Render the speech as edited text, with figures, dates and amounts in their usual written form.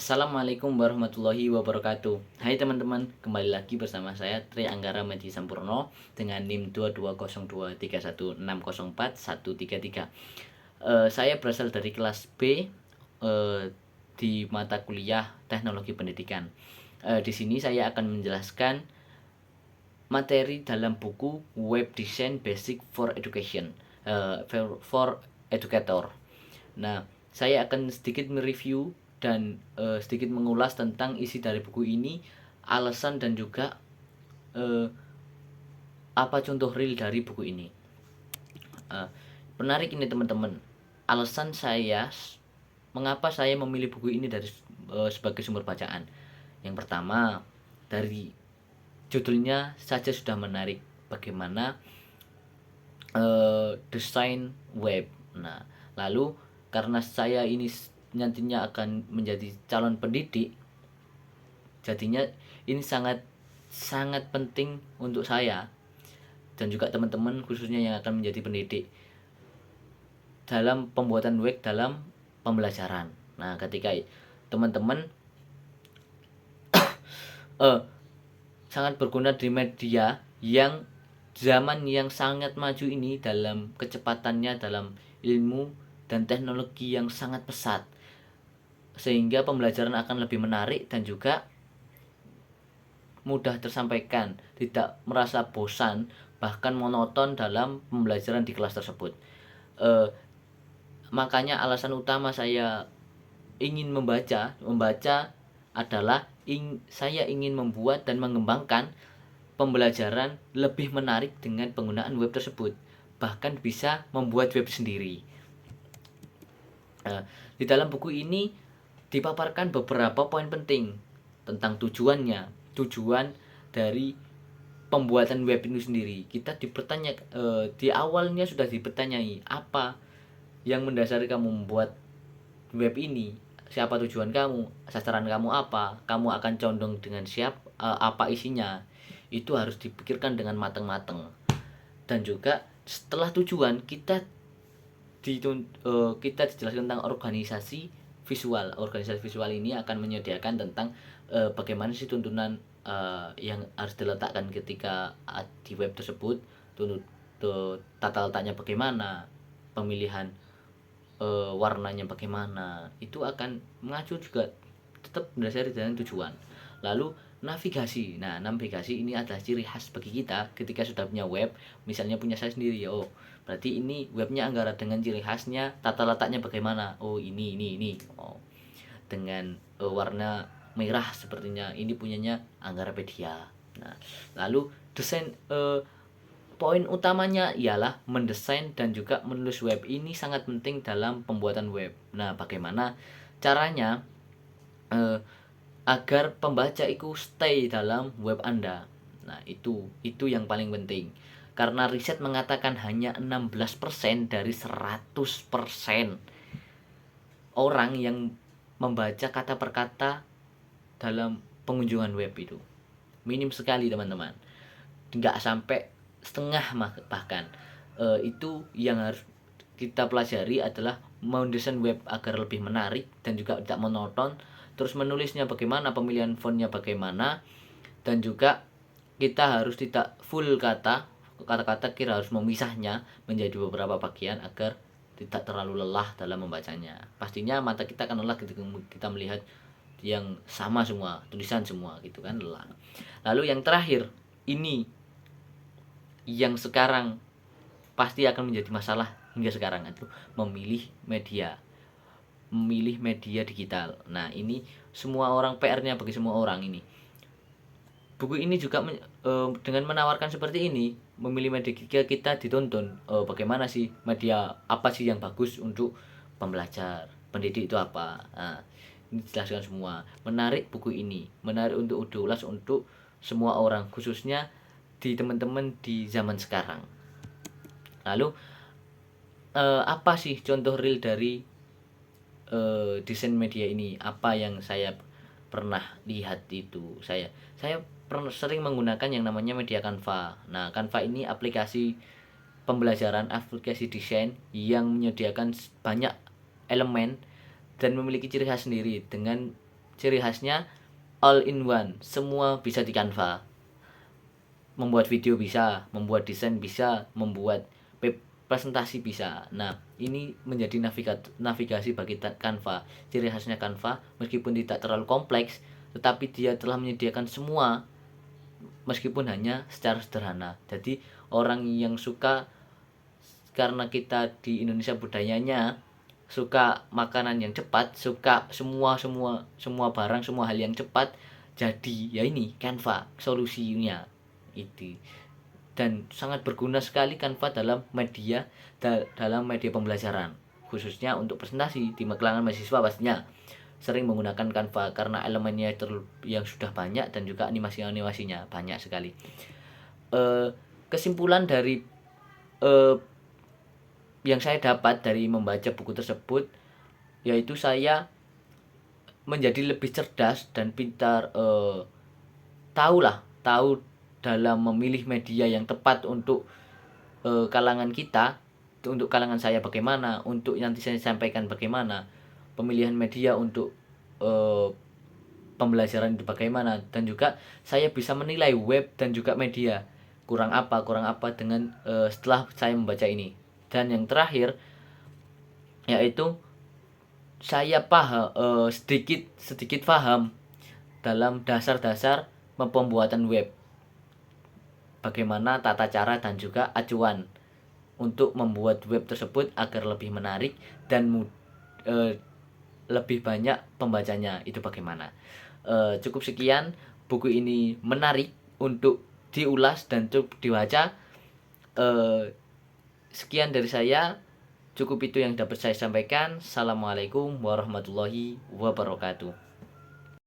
Assalamualaikum warahmatullahi wabarakatuh. Hai teman-teman, kembali lagi bersama saya Tri Anggara Medi Sampurno dengan NIM 220231614133. Saya berasal dari kelas B di mata kuliah Teknologi Pendidikan. Di sini saya akan menjelaskan materi dalam buku Web Design Basic for Education for Educator. Nah, saya akan sedikit mereview dan sedikit mengulas tentang isi dari buku ini, alasan dan juga apa contoh real dari buku ini. Menarik ini teman-teman. Alasan saya mengapa saya memilih buku ini dari sebagai sumber bacaan. Yang pertama, dari judulnya saja sudah menarik, bagaimana desain web. Nah, lalu karena saya ini nantinya akan menjadi calon pendidik, jadinya ini sangat penting untuk saya dan juga teman-teman khususnya yang akan menjadi pendidik dalam pembuatan web dalam pembelajaran. Nah, ketika teman-teman sangat berguna di media yang zaman yang sangat maju ini, dalam kecepatannya dalam ilmu dan teknologi yang sangat pesat, sehingga pembelajaran akan lebih menarik dan juga mudah tersampaikan, tidak merasa bosan bahkan monoton dalam pembelajaran di kelas tersebut. Makanya alasan utama saya ingin membaca adalah saya ingin membuat dan mengembangkan pembelajaran lebih menarik dengan penggunaan web tersebut, bahkan bisa membuat web sendiri. Di dalam buku ini dipaparkan beberapa poin penting tentang tujuan dari pembuatan web itu sendiri. Kita di awalnya sudah dipertanyai, apa yang mendasari kamu membuat web ini, siapa tujuan kamu, sasaran kamu apa, kamu akan condong dengan apa isinya. Itu harus dipikirkan dengan matang-matang. Dan juga setelah tujuan, kita dijelaskan tentang organisasi visual. Organisasi visual ini akan menyediakan tentang bagaimana sih tuntunan yang harus diletakkan ketika di web tersebut, tata letaknya bagaimana, pemilihan warnanya bagaimana, itu akan mengacu juga tetap berdasarkan dengan tujuan. Lalu navigasi. Nah, navigasi ini adalah ciri khas bagi kita ketika sudah punya web, misalnya punya saya sendiri. Oh, berarti ini webnya Anggara dengan ciri khasnya, tata letaknya bagaimana. Oh, ini. Oh, dengan warna merah sepertinya ini punyanya Anggarapedia. Nah, lalu desain poin utamanya ialah mendesain dan juga menulis web. Ini sangat penting dalam pembuatan web. Nah, bagaimana caranya agar pembaca itu stay dalam web Anda? Nah, itu yang paling penting. Karena riset mengatakan hanya 16% dari 100% orang yang membaca kata per kata dalam pengunjungan web itu. Minim sekali, teman-teman. Nggak sampai setengah bahkan. Itu yang harus kita pelajari adalah mendesain web agar lebih menarik dan juga tidak monoton. Terus menulisnya bagaimana, pemilihan fontnya bagaimana, dan juga kita harus tidak full kata-kata, kita harus memisahnya menjadi beberapa bagian agar tidak terlalu lelah dalam membacanya. Pastinya mata kita akan lelah ketika kita melihat yang sama semua, tulisan semua gitu kan, lelah. Lalu yang terakhir, ini yang sekarang pasti akan menjadi masalah hingga sekarang, itu memilih media digital. Nah, ini semua orang, PR-nya bagi semua orang ini. Buku ini juga dengan menawarkan seperti ini, memilih media kita ditonton. Bagaimana sih media, apa sih yang bagus untuk pembelajar, pendidik itu apa. Nah, ini dijelaskan semua. Menarik buku ini, menarik untuk diulas untuk semua orang, khususnya di teman-teman di zaman sekarang. Lalu apa sih contoh real dari desain media ini? Apa yang saya pernah lihat itu, saya pernah sering menggunakan yang namanya media Canva. Nah, Canva ini aplikasi pembelajaran, aplikasi desain yang menyediakan banyak elemen dan memiliki ciri khas sendiri dengan ciri khasnya all in one, semua bisa di Canva. Membuat video bisa, membuat desain bisa, membuat presentasi bisa. Nah, ini menjadi navigasi bagi Canva. Ciri khasnya Canva, meskipun tidak terlalu kompleks, tetapi dia telah menyediakan semua, meskipun hanya secara sederhana. Jadi orang yang suka, karena kita di Indonesia budayanya suka makanan yang cepat, suka semua barang, semua hal yang cepat. Jadi ya ini Canva solusinya itu. Dan sangat berguna sekali Canva dalam media pembelajaran, khususnya untuk presentasi di kalangan mahasiswa pastinya sering menggunakan Canva karena elemennya yang sudah banyak dan juga animasinya banyak sekali. Kesimpulan dari yang saya dapat dari membaca buku tersebut, yaitu saya menjadi lebih cerdas dan pintar, tahu dalam memilih media yang tepat untuk kalangan kita, untuk kalangan saya bagaimana, untuk nanti saya sampaikan bagaimana, pemilihan media untuk pembelajaran itu bagaimana, dan juga saya bisa menilai web dan juga media kurang apa dengan setelah saya membaca ini. Dan yang terakhir yaitu saya sedikit paham dalam dasar-dasar pembuatan web, bagaimana tata cara dan juga acuan untuk membuat web tersebut agar lebih menarik dan lebih banyak pembacanya itu bagaimana. Cukup sekian, buku ini menarik untuk diulas dan cukup dibaca. Sekian dari saya, cukup itu yang dapat saya sampaikan. Assalamualaikum warahmatullahi wabarakatuh.